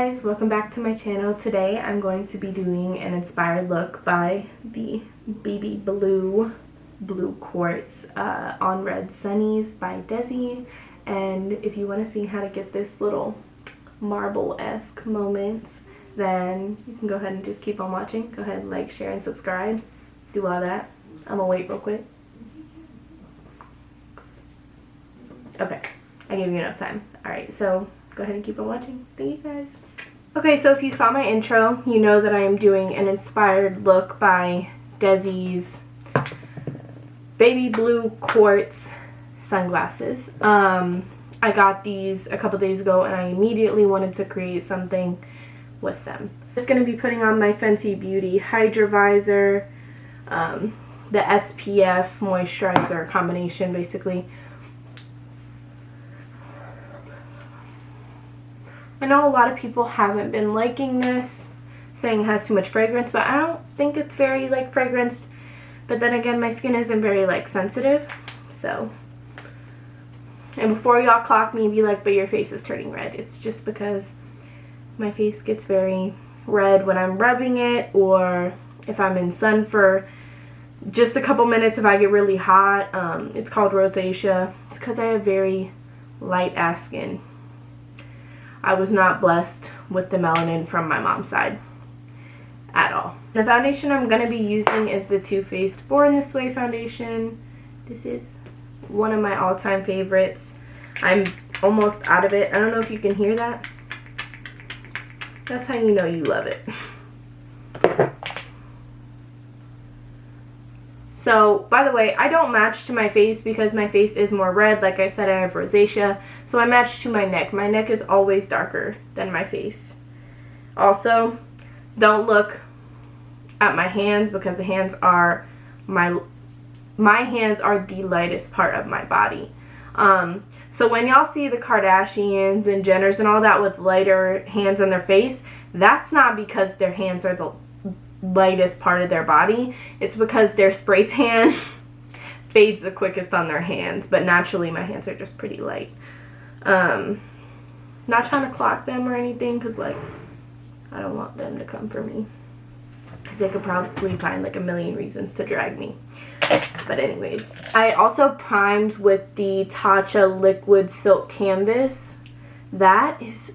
guys, welcome back to my channel. Today I'm going to be doing an inspired look by the Baby Blue Quartz On Read Sunnies by DEZI. And if you want to see how to get this little marble-esque moment, then you can go ahead and just keep on watching. Go ahead and like, share, and subscribe. Do all that. I'm gonna wait real quick. Okay, I gave you enough time. Alright, so go ahead and keep on watching. Thank you guys. Okay, so if you saw my intro, you know that I am doing an inspired look by DEZI's Baby Blue Quartz sunglasses. I got these a couple days ago and I immediately wanted to create something with them. I'm just going to be putting on my Fenty Beauty Hydra Visor, the SPF moisturizer combination basically. I know a lot of people haven't been liking this, saying it has too much fragrance, but I don't think it's very like fragranced. But then again, my skin isn't very like sensitive, so. And before y'all clock me and be like, but your face is turning red, it's just because my face gets very red when I'm rubbing it, or if I'm in sun for just a couple minutes if I get really hot. It's called rosacea. It's because I have very light ass skin. I was not blessed with the melanin from my mom's side at all. The foundation I'm going to be using is the Too Faced Born This Way foundation. This is one of my all-time favorites. I'm almost out of it. I don't know if you can hear that. That's how you know you love it. So, by the way, I don't match to my face because my face is more red. Like I said, I have rosacea. So I match to my neck. My neck is always darker than my face. Also, don't look at my hands because the hands are my hands are the lightest part of my body. So when y'all see the Kardashians and Jenners and all that with lighter hands on their face, that's not because their hands are the lightest part of their body. It's because their spray tan fades the quickest on their hands, but naturally my hands are just pretty light. Not trying to clock them or anything, because like I don't want them to come for me, because they could probably find like a million reasons to drag me. But anyways, I also primed with the Tatcha liquid silk canvas. That is,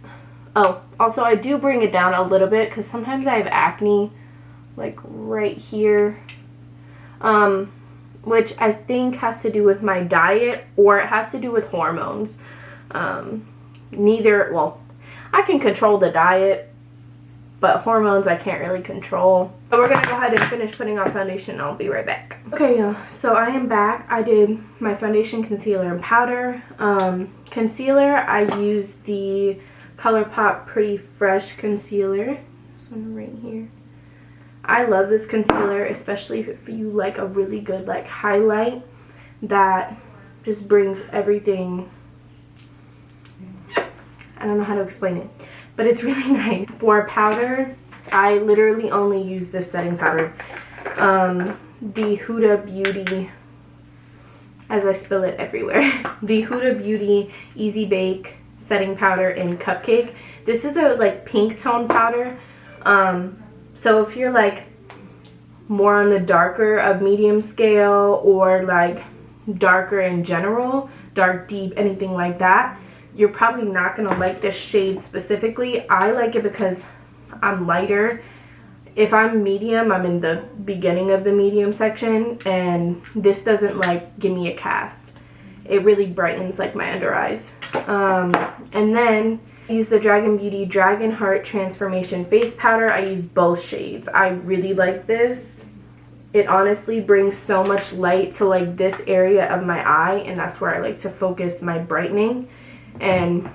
oh, also I do bring it down a little bit because sometimes I have acne like right here, which I think has to do with my diet, or it has to do with hormones. Neither, well, I can control the diet, but hormones I can't really control. So we're gonna go ahead and finish putting on foundation and I'll be right back. Okay, y'all, so I am back. I did my foundation, concealer, and powder. Concealer, I used the ColourPop Pretty Fresh concealer. This one right here. I love this concealer, especially if you like a really good like highlight that just brings everything. I don't know how to explain it, but it's really nice. For powder, I literally only use this setting powder. The Huda Beauty, as I spill it everywhere, the Huda Beauty Easy Bake setting powder in Cupcake. This is a like pink tone powder. So if you're like more on the darker of medium scale, or like darker in general, dark, deep, anything like that, you're probably not going to like this shade specifically. I like it because I'm lighter. If I'm medium, I'm in the beginning of the medium section, and this doesn't like give me a cast. It really brightens like my under eyes. And then I use the Dragon Beauty Dragon Heart Transformation Face Powder. I use both shades. I really like this. It honestly brings so much light to like this area of my eye, and that's where I like to focus my brightening. And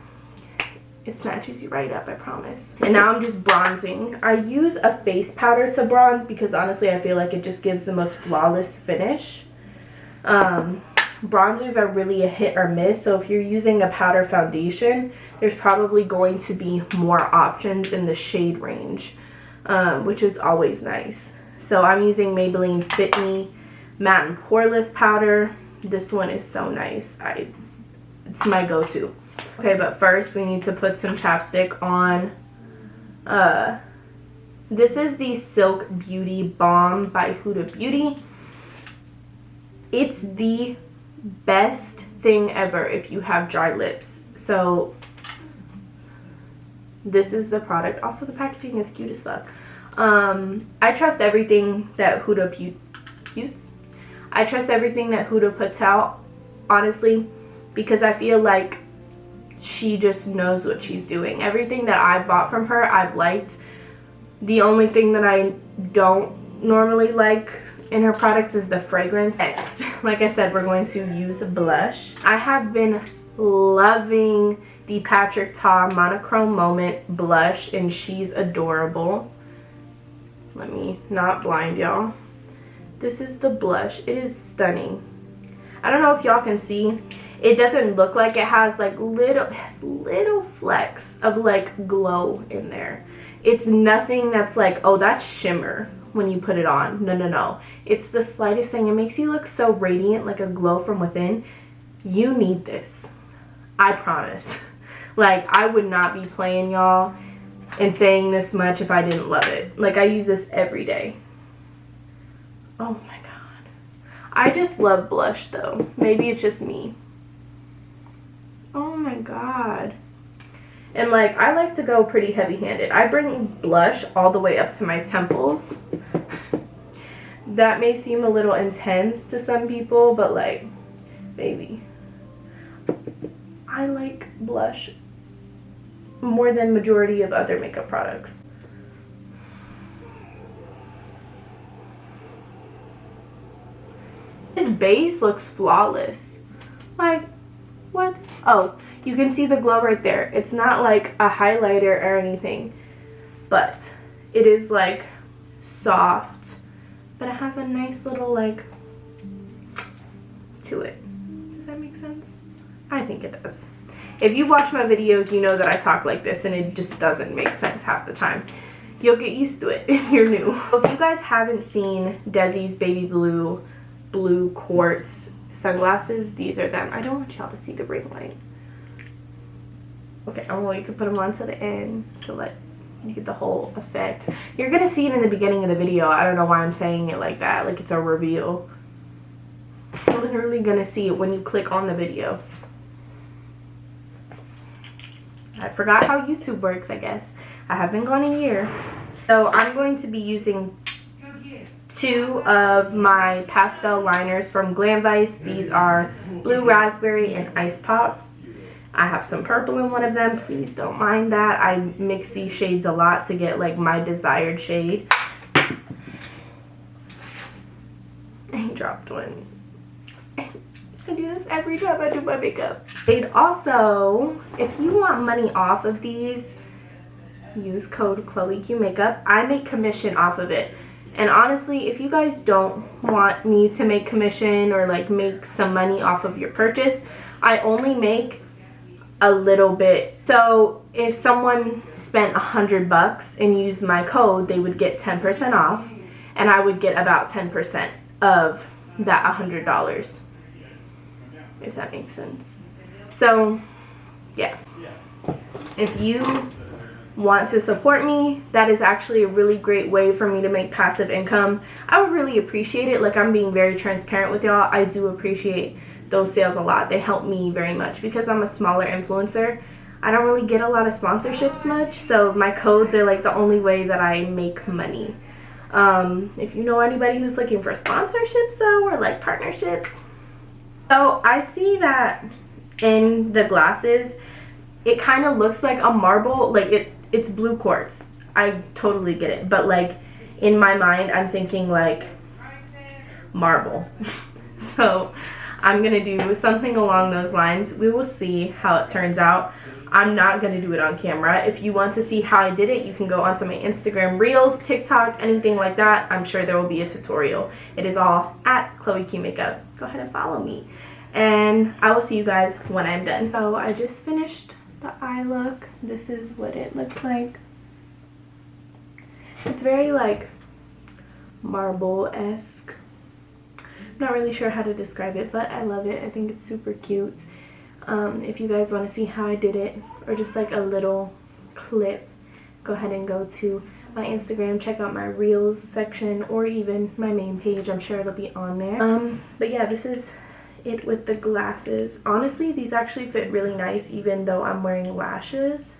it snatches you right up, I promise. And now I'm just bronzing. I use a face powder to bronze because honestly I feel like it just gives the most flawless finish. Bronzers are really a hit or miss, so if you're using a powder foundation, there's probably going to be more options in the shade range, which is always nice. So I'm using Maybelline Fit Me Matte and Poreless powder. This one is so nice. It's my go-to. Okay, but first we need to put some chapstick on This is the Silk Beauty Balm by Huda Beauty. It's the best thing ever if you have dry lips. So this is the product. Also, the packaging is cute as fuck. I trust everything that Huda I trust everything that Huda puts out, honestly, because I feel like she just knows what she's doing. Everything that I bought from her, I've liked. The only thing that I don't normally like in her products is the fragrance. Next, like I said, we're going to use blush. I have been loving the Patrick Ta Monochrome Moment blush, and she's adorable. Let me not blind y'all. This is the blush. It is stunning. I don't know if y'all can see. It doesn't look like it has like little flecks of like glow in there. It's nothing that's like, oh, that's shimmer when you put it on. No, no, no. It's the slightest thing. It makes you look so radiant, like a glow from within. You need this. I promise. Like, I would not be playing y'all and saying this much if I didn't love it. Like, I use this every day. Oh my god. I just love blush though. Maybe it's just me. Oh my god. And like, I like to go pretty heavy-handed. I bring blush all the way up to my temples. That may seem a little intense to some people, but like, baby, I like blush more than majority of other makeup products. This base looks flawless. Like, what? Oh, you can see the glow right there. It's not like a highlighter or anything, but it is like soft, but it has a nice little like to it. Does that make sense? I think it does. If you watch my videos, you know that I talk like this and it just doesn't make sense half the time. You'll get used to it if you're new. If you guys haven't seen DEZI's baby blue quartz sunglasses, these are them. I don't want y'all to see the ring light. Okay, I'm going to put them on to the end so that you get the whole effect. You're gonna see it in the beginning of the video. I don't know why I'm saying it like that, like it's a reveal. You're literally gonna see it when you click on the video. I forgot how YouTube works, I guess. I have been gone a year. So I'm going to be using 2 of my pastel liners from GLAMVICE. These are Blue Raspberry and Ice Pop. I have some purple in one of them. Please don't mind that. I mix these shades a lot to get like my desired shade. I dropped one. I do this every time I do my makeup. And also, if you want money off of these, use code Chloeqmakeup. I make commission off of it. And honestly, if you guys don't want me to make commission or like make some money off of your purchase, I only make a little bit. So if someone spent $100 and used my code, they would get 10% off, and I would get about 10% of that $100, if that makes sense. So yeah, if you want to support me, that is actually a really great way for me to make passive income. I would really appreciate it. Like, I'm being very transparent with y'all. I do appreciate those sales a lot. They help me very much because I'm a smaller influencer. I don't really get a lot of sponsorships much, so my codes are like the only way that I make money. If you know anybody who's looking for sponsorships though, or like partnerships. So I see that in the glasses, it kind of looks like a marble, like it's blue quartz. I totally get it, but like in my mind I'm thinking like marble. So I'm gonna do something along those lines. We will see how it turns out. I'm not gonna do it on camera. If you want to see how I did it, you can go onto my Instagram Reels, TikTok, anything like that. I'm sure there will be a tutorial. It is all at Chloeqmakeup. Go ahead and follow me, and I will see you guys when I'm done. So I just finished the eye look. This is what it looks like. It's very like marble-esque. I'm not really sure how to describe it, but I love it. I think it's super cute. If you guys want to see how I did it, or just like a little clip, go ahead and go to my Instagram, check out my reels section, or even my main page. I'm sure it'll be on there. But yeah, this is it with the glasses. Honestly, these actually fit really nice even though I'm wearing lashes.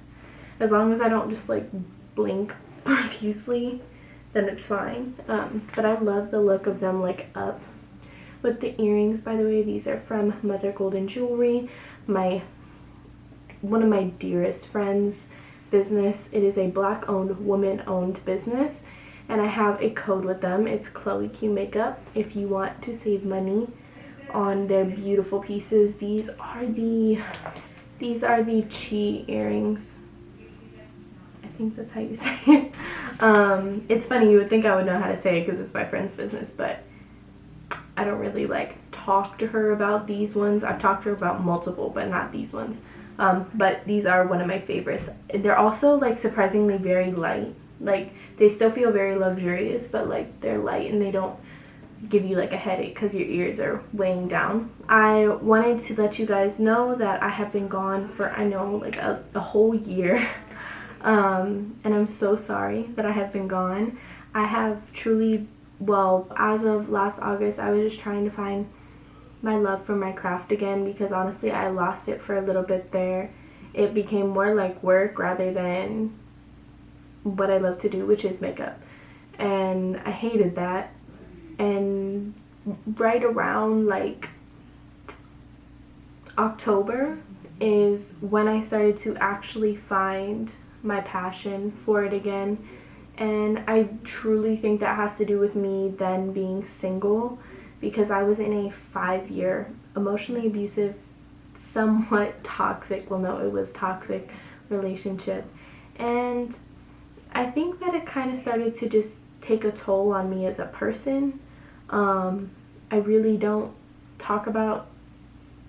As long as I don't just like blink profusely, then it's fine. But I love the look of them like up. With the earrings, by the way, these are from Mother Golden Jewelry, one of my dearest friends' business. It is a black owned, woman owned business, and I have a code with them. It's Chloeqmakeup if you want to save money on their beautiful pieces. These are the Chi earrings. I think that's how you say it. It's funny, you would think I would know how to say it because it's my friend's business, but I don't really like talk to her about these ones. I've talked to her about multiple, but not these ones. But these are one of my favorites. They're also like surprisingly very light. Like they still feel very luxurious, but like they're light and they don't give you like a headache because your ears are weighing down. I wanted to let you guys know that I have been gone for, I know, like a whole year. And I'm so sorry that I have been gone. I have truly, well, as of last August, I was just trying to find my love for my craft again, because honestly I lost it for a little bit there. It became more like work rather than what I love to do, which is makeup, and I hated that. And right around like October is when I started to actually find my passion for it again, and I truly think that has to do with me then being single, because I was in a 5-year emotionally abusive, somewhat toxic, well no, it was toxic relationship, and I think that it kind of started to just take a toll on me as a person. I really don't talk about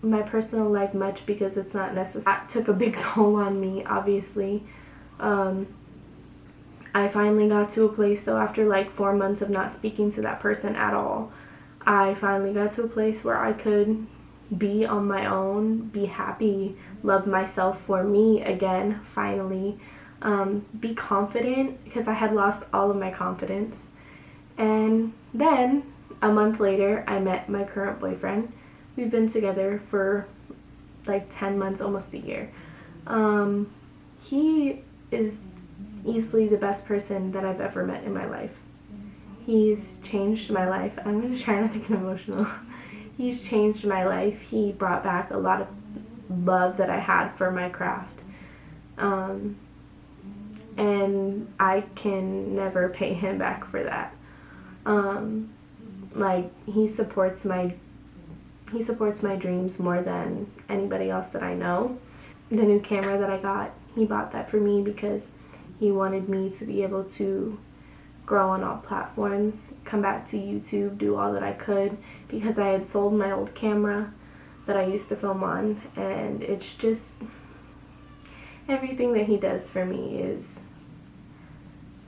my personal life much because it's not necessary. That took a big toll on me, obviously. I finally got to a place though, after like 4 months of not speaking to that person at all, I finally got to a place where I could be on my own, be happy, love myself for me again, finally. Be confident, because I had lost all of my confidence. And then a month later I met my current boyfriend. We've been together for like 10 months, almost a year. He is easily the best person that I've ever met in my life. He's changed my life. I'm going to try not to get emotional. He's changed my life. He brought back a lot of love that I had for my craft. And I can never pay him back for that. Like he supports my dreams more than anybody else that I know. The new camera that I got, he bought that for me because he wanted me to be able to grow on all platforms, come back to YouTube, do all that I could, because I had sold my old camera that I used to film on, and it's just, everything that he does for me is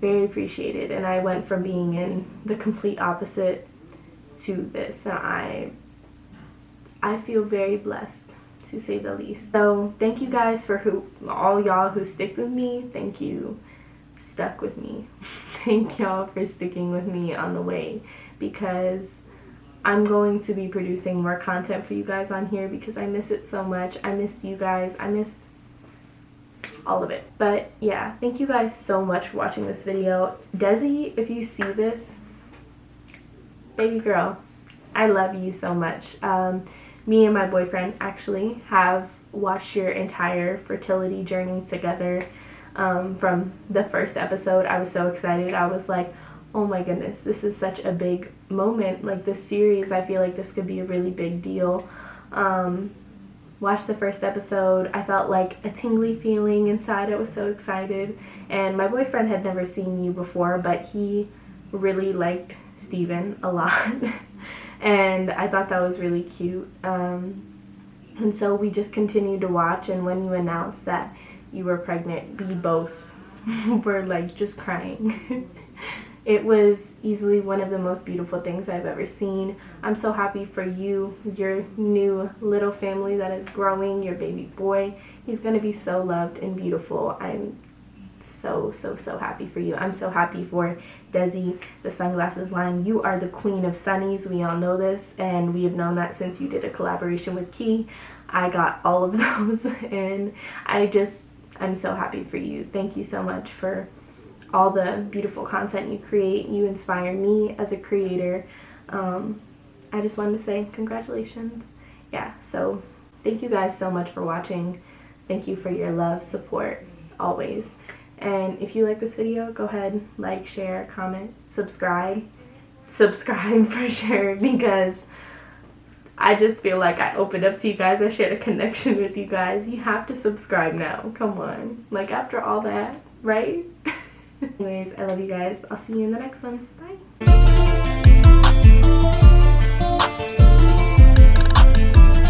very appreciated. And I went from being in the complete opposite to this, and I feel very blessed, to say the least. So thank you guys for all y'all who stick with me. Thank you, stuck with me. Thank y'all for sticking with me on the way, because I'm going to be producing more content for you guys on here because I miss it so much. I miss you guys. I miss all of it. But yeah, thank you guys so much for watching this video. Desi, if you see this, baby girl, I love you so much. Me and my boyfriend actually have watched your entire fertility journey together. From the first episode, I was so excited. I was like, oh my goodness, this is such a big moment. Like this series, I feel like this could be a really big deal. Watched the first episode, I felt like a tingly feeling inside. I was so excited. And my boyfriend had never seen you before, but he really liked Steven a lot. And I thought that was really cute. And so we just continued to watch, and when you announced that you were pregnant, we both were like just crying. It was easily one of the most beautiful things I've ever seen. I'm so happy for you, your new little family that is growing, your baby boy. He's gonna be so loved and beautiful. I'm so happy for you. I'm so happy for DEZI, the sunglasses line. You are the queen of sunnies. We all know this, and we have known that since you did a collaboration with Key. I got all of those, and I'm so happy for you. Thank you so much for all the beautiful content you create. You inspire me as a creator. I just wanted to say congratulations. Yeah, so thank you guys so much for watching. Thank you for your love, support, always. And if you like this video, go ahead, like, share, comment, subscribe. Subscribe for sure, because I just feel like I opened up to you guys. I shared a connection with you guys. You have to subscribe now. Come on. Like, after all that, right? Anyways, I love you guys. I'll see you in the next one. Bye.